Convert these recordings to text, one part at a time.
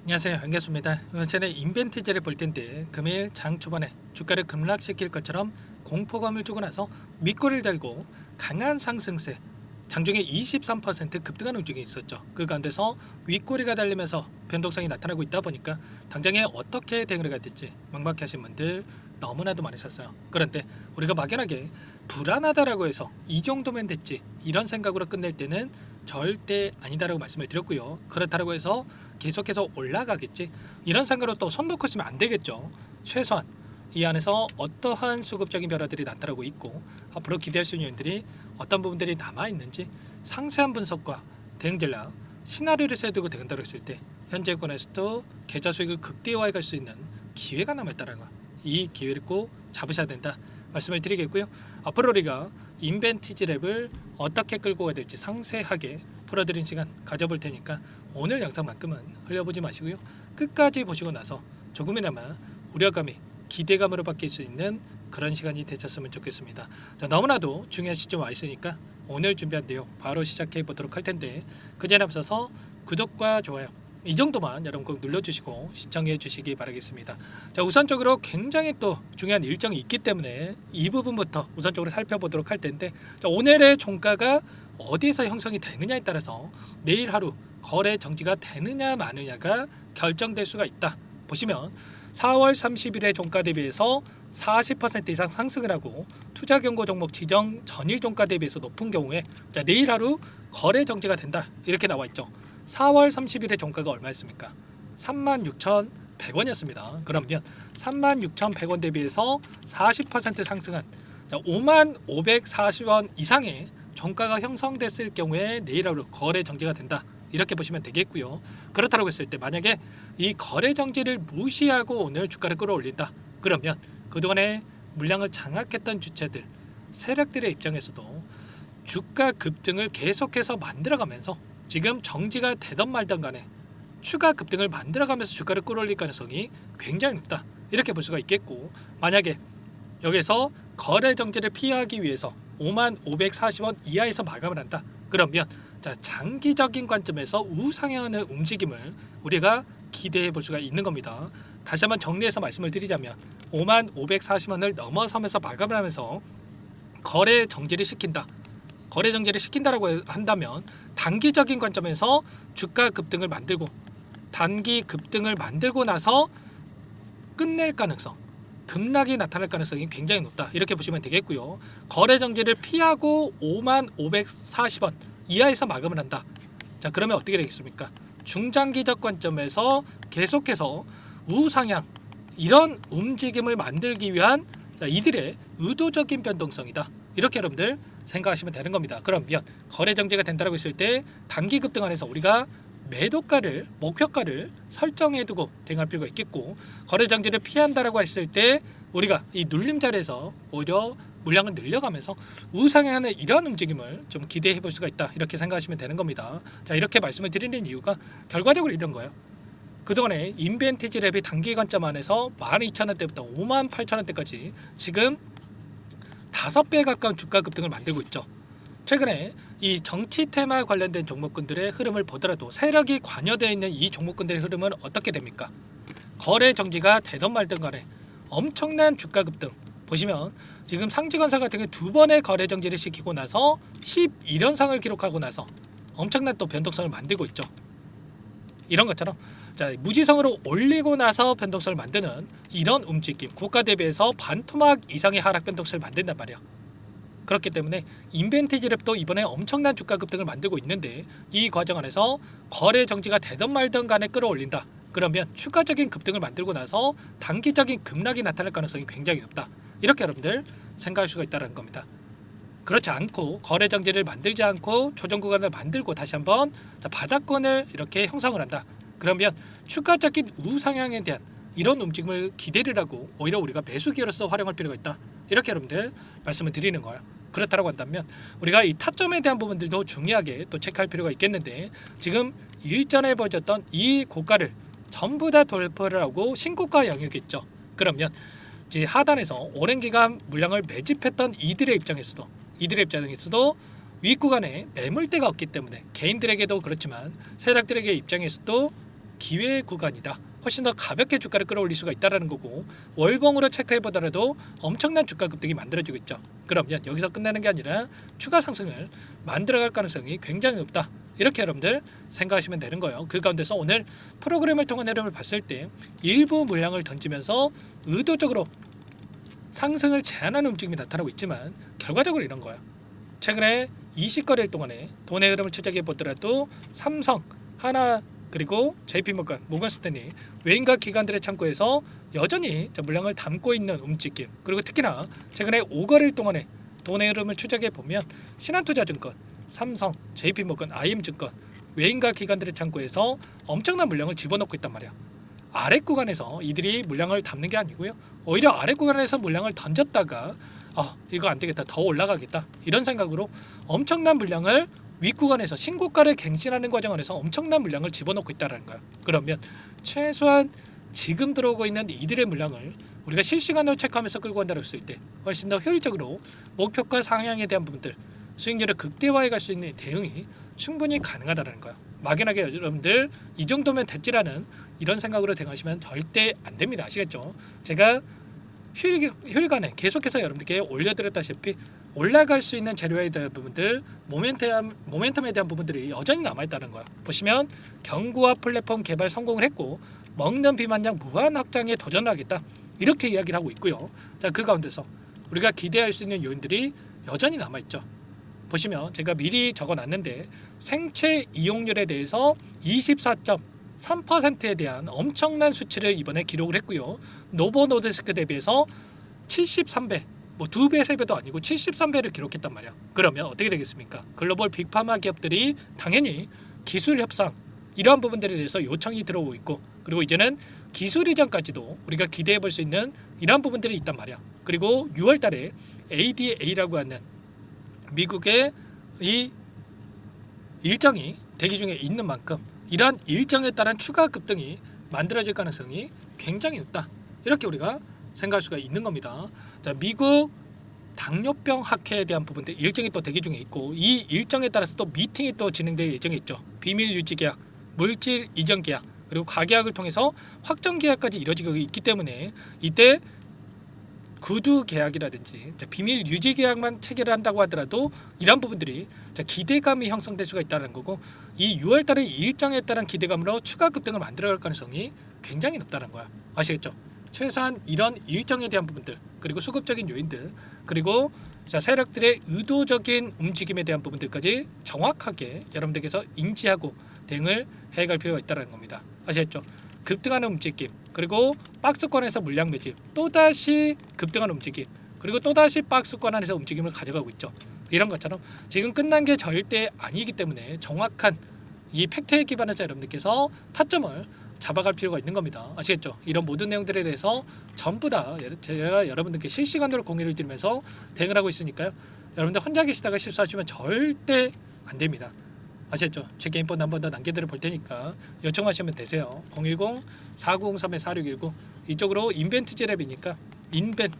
안녕하세요, 반갑습니다. 이번 전에 인벤티지를 볼 텐데 금일 장 초반에 주가를 급락시킬 것처럼 공포감을 주고 나서 밑꼬리를 달고 강한 상승세, 장중에 23% 급등하는 움직임이 있었죠. 그 가운데서 윗꼬리가 달리면서 변동성이 나타나고 있다 보니까 당장에 어떻게 대응을 해야 될지 막막하신 분들 너무나도 많으셨어요. 그런데 우리가 막연하게 불안하다라고 해서 이 정도면 됐지 이런 생각으로 끝낼 때는 절대 아니다라고 말씀을 드렸고요. 그렇다라고 해서 계속해서 올라가겠지 이런 생각으로 또 손 놓고 있으면 안 되겠죠. 최소한 이 안에서 어떠한 수급적인 변화들이 나타나고 있고 앞으로 기대할 수 있는 요인들이 어떤 부분들이 남아있는지 상세한 분석과 대응 전략 시나리오를 세두고 대응다고 했을 때 현재권에서도 계좌 수익을 극대화해 갈 수 있는 기회가 남아있다는 거, 이 기회를 꼭 잡으셔야 된다 말씀을 드리겠고요. 앞으로 우리가 인벤티지 랩을 어떻게 끌고 가야 될지 상세하게 풀어드린 시간 가져볼 테니까 오늘 영상만큼은 흘려보지 마시고요. 끝까지 보시고 나서 조금이나마 우려감이 기대감으로 바뀔 수 있는 그런 시간이 되셨으면 좋겠습니다. 자, 너무나도 중요한 시점 와 있으니까 오늘 준비한 내용 바로 시작해 보도록 할 텐데 그 전에 앞서서 구독과 좋아요 이 정도만 여러분 꼭 눌러주시고 시청해 주시기 바라겠습니다. 자, 우선적으로 굉장히 또 중요한 일정이 있기 때문에 이 부분부터 우선적으로 살펴보도록 할 텐데 자, 오늘의 종가가 어디에서 형성이 되느냐에 따라서 내일 하루 거래 정지가 되느냐 마느냐가 결정될 수가 있다. 보시면 4월 30일의 종가 대비해서 40% 이상 상승을 하고 투자 경고 종목 지정 전일 종가 대비해서 높은 경우에 자, 내일 하루 거래 정지가 된다 이렇게 나와 있죠. 4월 30일의 종가가 얼마였습니까? 36,100원이었습니다. 그러면 36,100원 대비해서 40% 상승한 55,540원 이상의 종가가 형성됐을 경우에 내일 하루 거래 정지가 된다. 이렇게 보시면 되겠고요. 그렇다고 했을 때 만약에 이 거래 정지를 무시하고 오늘 주가를 끌어올린다. 그러면 그동안에 물량을 장악했던 주체들, 세력들의 입장에서도 주가 급등을 계속해서 만들어가면서 지금 정지가 되던 말던 간에 추가 급등을 만들어가면서 주가를 끌어올릴 가능성이 굉장히 높다. 이렇게 볼 수가 있겠고 만약에 여기서 거래 정지를 피하기 위해서 55,540원 이하에서 마감을 한다. 그러면 자, 장기적인 관점에서 우상향하는 움직임을 우리가 기대해 볼 수가 있는 겁니다. 다시 한번 정리해서 말씀을 드리자면 55,540원을 넘어서면서 마감을 하면서 거래 정지를 시킨다. 거래 정지를 시킨다라고 한다면 단기적인 관점에서 주가 급등을 만들고 단기 급등을 만들고 나서 끝낼 가능성, 급락이 나타날 가능성이 굉장히 높다. 이렇게 보시면 되겠고요. 거래 정지를 피하고 55,540원 이하에서 마감을 한다. 자, 그러면 어떻게 되겠습니까? 중장기적 관점에서 계속해서 우상향 이런 움직임을 만들기 위한 이들의 의도적인 변동성이다. 이렇게 여러분들 생각하시면 되는 겁니다. 그러면 거래 정지가 된다고 했을 때 단기 급등 안에서 우리가 매도가를 목표가를 설정해두고 대응할 필요가 있겠고 거래 정지를 피한다라고 했을 때 우리가 이 눌림 자리에서 오히려 물량을 늘려가면서 우상향하는 이런 움직임을 좀 기대해 볼 수가 있다. 이렇게 생각하시면 되는 겁니다. 자, 이렇게 말씀을 드리는 이유가 결과적으로 이런 거예요. 그동안에 인벤티지 랩이 단기 관점 안에서 12,000원대부터 58,000원대까지 지금 5배 가까운 주가 급등을 만들고 있죠. 최근에 이 정치 테마 관련된 종목군들의 흐름을 보더라도 세력이 관여되어 있는 이 종목군들의 흐름은 어떻게 됩니까? 거래 정지가 되던 말든 간에 엄청난 주가 급등 보시면 지금 상지건설 같은 게 2번의 거래 정지를 시키고 나서 11연상을 기록하고 나서 엄청난 또 변동성을 만들고 있죠. 이런 것처럼 자, 무지성으로 올리고 나서 변동성을 만드는 이런 움직임 고가 대비해서 반토막 이상의 하락 변동성을 만든단 말이야. 그렇기 때문에 인벤티지 랩도 이번에 엄청난 주가 급등을 만들고 있는데 이 과정 안에서 거래 정지가 되던 말던 간에 끌어올린다. 그러면 추가적인 급등을 만들고 나서 단기적인 급락이 나타날 가능성이 굉장히 높다. 이렇게 여러분들 생각할 수가 있다는 겁니다. 그렇지 않고 거래 정지를 만들지 않고 조정 구간을 만들고 다시 한번 바닥권을 이렇게 형성을 한다. 그러면 추가적인 우상향에 대한 이런 움직임을 기대를 하고 오히려 우리가 매수 기회로서 활용할 필요가 있다. 이렇게 여러분들 말씀을 드리는 거예요. 그렇다고 한다면 우리가 이 타점에 대한 부분들도 중요하게 또 체크할 필요가 있겠는데 지금 일전에 보여줬던 이 고가를 전부 다 돌파를 하고 신고가 영역이 있죠. 그러면 이제 하단에서 오랜 기간 물량을 매집했던 이들의 입장에서도 윗구간에 매물대가 없기 때문에 개인들에게도 그렇지만 세력들에게 입장에서도 기회 구간이다. 훨씬 더 가볍게 주가를 끌어올릴 수가 있다라는 거고 월봉으로 체크해 보더라도 엄청난 주가 급등이 만들어지고 있죠. 그러면 여기서 끝나는 게 아니라 추가 상승을 만들어갈 가능성이 굉장히 높다. 이렇게 여러분들 생각하시면 되는 거예요. 그 가운데서 오늘 프로그램을 통한 흐름을 봤을 때 일부 물량을 던지면서 의도적으로 상승을 제한하는 움직임이 나타나고 있지만 결과적으로 이런 거예요. 최근에 20거래일 동안에 돈의 흐름을 추적해 보더라도 삼성, 하나 그리고 JP모건, 모건스탠리 외인과 기관들의 창고에서 여전히 물량을 담고 있는 움직임, 그리고 특히나 최근에 5거래일 동안에 돈의 흐름을 추적해 보면 신한투자증권, 삼성, JP모건, IM증권 외인과 기관들의 창고에서 엄청난 물량을 집어넣고 있단 말이야. 아래 구간에서 이들이 물량을 담는 게 아니고요, 오히려 아래 구간에서 물량을 던졌다가 이거 안 되겠다, 더 올라가겠다, 이런 생각으로 엄청난 물량을 윗구간에서 신고가를 갱신하는 과정 안에서 엄청난 물량을 집어넣고 있다는 거야. 그러면 최소한 지금 들어오고 있는 이들의 물량을 우리가 실시간으로 체크하면서 끌고 간다고 했을 때 훨씬 더 효율적으로 목표가 상향에 대한 부분들, 수익률을 극대화해 갈 수 있는 대응이 충분히 가능하다는 거야. 막연하게 여러분들 이 정도면 됐지라는 이런 생각으로 대응하시면 절대 안 됩니다. 아시겠죠? 제가 휴일간에 계속해서 여러분들께 올려드렸다시피 올라갈 수 있는 재료에 대한 부분들, 모멘텀에 대한 부분들이 여전히 남아있다는 거야. 보시면 경구와 플랫폼 개발 성공을 했고 먹는 비만량 무한 확장에 도전을 하겠다, 이렇게 이야기를 하고 있고요. 자, 그 가운데서 우리가 기대할 수 있는 요인들이 여전히 남아있죠. 보시면 제가 미리 적어놨는데 생체 이용률에 대해서 24.3%에 대한 엄청난 수치를 이번에 기록을 했고요. 노보노디스크 대비해서 73배, 뭐 2배, 3배도 아니고 73배를 기록했단 말이야. 그러면 어떻게 되겠습니까? 글로벌 빅파마 기업들이 당연히 기술 협상 이러한 부분들에 대해서 요청이 들어오고 있고, 그리고 이제는 기술 이전까지도 우리가 기대해 볼 수 있는 이러한 부분들이 있단 말이야. 그리고 6월 달에 ADA라고 하는 미국의 이 일정이 대기 중에 있는 만큼 이러한 일정에 따른 추가 급등이 만들어질 가능성이 굉장히 높다, 이렇게 우리가 생각할 수가 있는 겁니다. 자, 미국 당뇨병 학회에 대한 부분들 일정이 또 대기 중에 있고, 이 일정에 따라서 또 미팅이 또 진행될 예정이 있죠. 비밀 유지 계약, 물질 이전 계약, 그리고 가계약을 통해서 확정 계약까지 이루어지고 있기 때문에 이때 구두 계약이라든지 비밀 유지 계약만 체결을 한다고 하더라도 이런 부분들이 기대감이 형성될 수가 있다는 거고, 이 6월 달의 일정에 따른 기대감으로 추가 급등을 만들어갈 가능성이 굉장히 높다는 거야. 아시겠죠? 최소한 이런 일정에 대한 부분들, 그리고 수급적인 요인들, 그리고 세력들의 의도적인 움직임에 대한 부분들까지 정확하게 여러분들께서 인지하고 대응을 해갈 필요가 있다는 겁니다. 아시겠죠? 급등하는 움직임, 그리고 박스권에서 물량 매집, 또다시 급등하는 움직임, 그리고 또다시 박스권 안에서 움직임을 가져가고 있죠. 이런 것처럼 지금 끝난 게 절대 아니기 때문에 정확한 이 팩트에 기반해서 여러분들께서 타점을 잡아갈 필요가 있는 겁니다. 아시겠죠? 이런 모든 내용들에 대해서 전부 다 제가 여러분들께 실시간으로 공유를 드리면서 대응을 하고 있으니까요. 여러분들 혼자 계시다가 실수하시면 절대 안 됩니다. 아시겠죠? 제 개인번호 한 번 더 남겨드려 볼 테니까 요청하시면 되세요. 010-4903-4619 이쪽으로 인벤트지랩이니까 인벤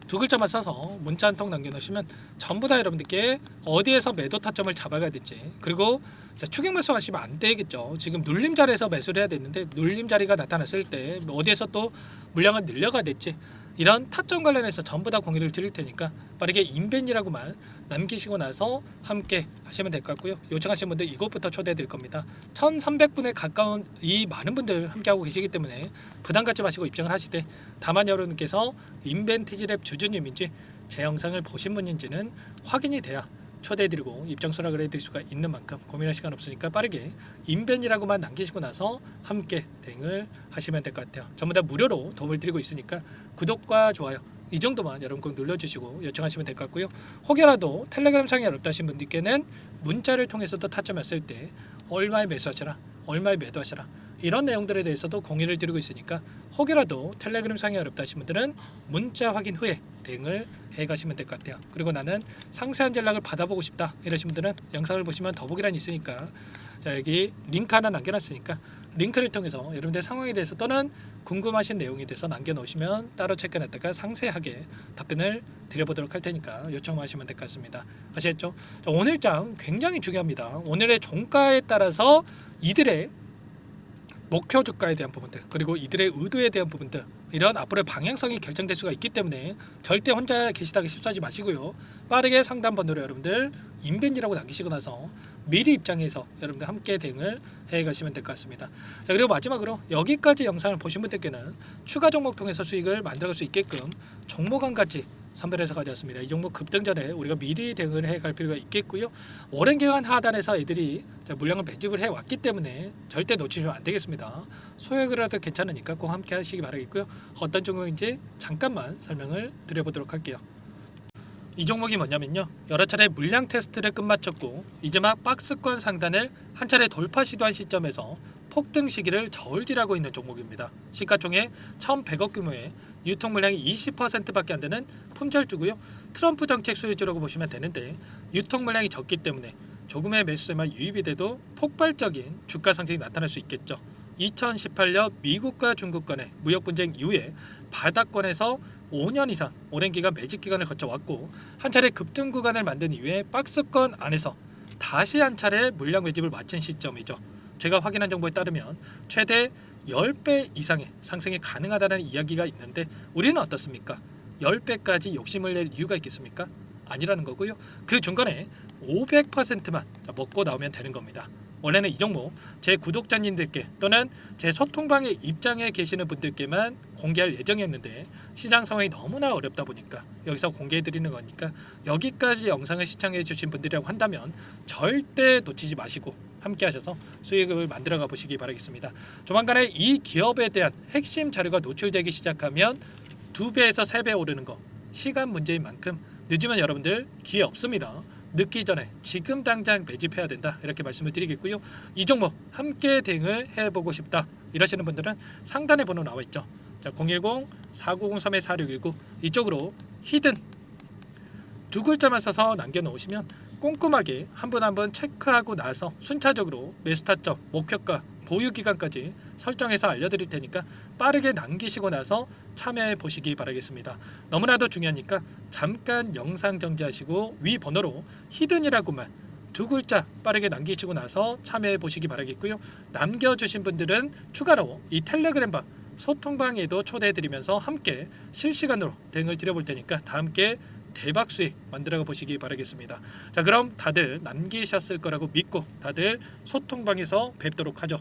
두 글자만 써서 문자 한 통 남겨놓으시면 전부 다 여러분들께 어디에서 매도 타점을 잡아가야 될지, 그리고 추격 매수 하시면 안 되겠죠. 지금 눌림 자리에서 매수를 해야 되는데 눌림 자리가 나타났을 때 어디에서 또 물량을 늘려가야 될지, 이런 타점 관련해서 전부 다 공유를 드릴 테니까 빠르게 인벤이라고만 남기시고 나서 함께 하시면 될 것 같고요. 요청하신 분들 이곳부터 초대해 드릴 겁니다. 1300분에 가까운 이 많은 분들 함께하고 계시기 때문에 부담 갖지 마시고 입장을 하시되, 다만 여러분께서 인벤티지랩 주주님인지 제 영상을 보신 분인지는 확인이 돼야 초대해드리고 입장 수락을 해드릴 수가 있는 만큼 고민할 시간 없으니까 빠르게 인벤이라고만 남기시고 나서 함께 대응을 하시면 될 것 같아요. 전부 다 무료로 도움을 드리고 있으니까 구독과 좋아요 이 정도만 여러분 꼭 눌러주시고 요청하시면 될 것 같고요. 혹여라도 텔레그램 상이 어렵다 하신 분들께는 문자를 통해서도 타점했을 때 얼마에 매수하시라, 얼마에 매도하시라, 이런 내용들에 대해서도 공유를 드리고 있으니까 혹여라도 텔레그램 상이 어렵다 하신 분들은 문자 확인 후에 대응을 해가시면 될 것 같아요. 그리고 나는 상세한 전략을 받아보고 싶다 이러신 분들은 영상을 보시면 더보기란이 있으니까 여기 링크 하나 남겨놨으니까 링크를 통해서 여러분들 상황에 대해서 또는 궁금하신 내용에 대해서 남겨놓으시면 따로 체크해놨다가 상세하게 답변을 드려보도록 할 테니까 요청하시면 될 것 같습니다. 아시겠죠? 오늘 장 굉장히 중요합니다. 오늘의 종가에 따라서 이들의 목표 주가에 대한 부분들 그리고 이들의 의도에 대한 부분들 이런 앞으로의 방향성이 결정될 수가 있기 때문에 절대 혼자 계시다가 실수하지 마시고요. 빠르게 상담 번호로 여러분들 인벤이라고 남기시고 나서 미리 입장해서 여러분들 함께 대응을 해가시면 될 것 같습니다. 자, 그리고 마지막으로 여기까지 영상을 보신 분들께는 추가 종목 통해서 수익을 만들어갈 수 있게끔 종목 한 가지 선별해서 가져왔습니다. 이 종목 급등 전에 우리가 미리 대응을 해갈 필요가 있겠고요. 오랜 기간 하단에서 애들이 물량을 매집을 해왔기 때문에 절대 놓치시면 안 되겠습니다. 소액이라도 괜찮으니까 꼭 함께 하시기 바라겠고요. 어떤 종목인지 잠깐만 설명을 드려보도록 할게요. 이 종목이 뭐냐면요, 여러 차례 물량 테스트를 끝마쳤고 이제 막 박스권 상단을 한 차례 돌파 시도한 시점에서 폭등 시기를 저울질하고 있는 종목입니다. 시가총액 1,100억 규모의 유통 물량이 20%밖에 안 되는 품절주고요. 트럼프 정책 수혜주라고 보시면 되는데 유통 물량이 적기 때문에 조금의 매수세만 유입이 돼도 폭발적인 주가 상승이 나타날 수 있겠죠. 2018년 미국과 중국 간의 무역 분쟁 이후에 바닥권에서 5년 이상 오랜 기간 매집 기간을 거쳐왔고 한 차례 급등 구간을 만든 이후에 박스권 안에서 다시 한 차례 물량 매집을 마친 시점이죠. 제가 확인한 정보에 따르면 최대 10배 이상의 상승이 가능하다는 이야기가 있는데 우리는 어떻습니까? 10배까지 욕심을 낼 이유가 있겠습니까? 아니라는 거고요. 그 중간에 500%만 먹고 나오면 되는 겁니다. 원래는 이 종목 제 구독자님들께 또는 제 소통방에 입장해 계시는 분들께만 공개할 예정이었는데 시장 상황이 너무나 어렵다 보니까 여기서 공개해 드리는 거니까 여기까지 영상을 시청해 주신 분들이라고 한다면 절대 놓치지 마시고 함께 하셔서 수익을 만들어 가 보시기 바라겠습니다. 조만간에 이 기업에 대한 핵심 자료가 노출되기 시작하면 2배에서 3배 오르는 거 시간 문제인 만큼 늦으면 여러분들 기회 없습니다. 늦기 전에 지금 당장 매집해야 된다 이렇게 말씀을 드리겠고요. 이 종목 함께 대응을 해보고 싶다 이러시는 분들은 상단에 번호 나와 있죠. 자, 010-4903-4619 이쪽으로 히든 두 글자만 써서 남겨놓으시면 꼼꼼하게 한 분 한 분 체크하고 나서 순차적으로 매수 타점, 목표가, 보유 기간까지 설정해서 알려드릴 테니까 빠르게 남기시고 나서 참여해 보시기 바라겠습니다. 너무나도 중요하니까 잠깐 영상 정지하시고 위 번호로 히든이라고만 두 글자 빠르게 남기시고 나서 참여해 보시기 바라겠고요. 남겨주신 분들은 추가로 이 텔레그램방 소통방에도 초대해드리면서 함께 실시간으로 대응을 드려볼 테니까 다 함께 대박 수익 만들어 보시기 바라겠습니다. 자, 그럼 다들 남기셨을 거라고 믿고 다들 소통방에서 뵙도록 하죠.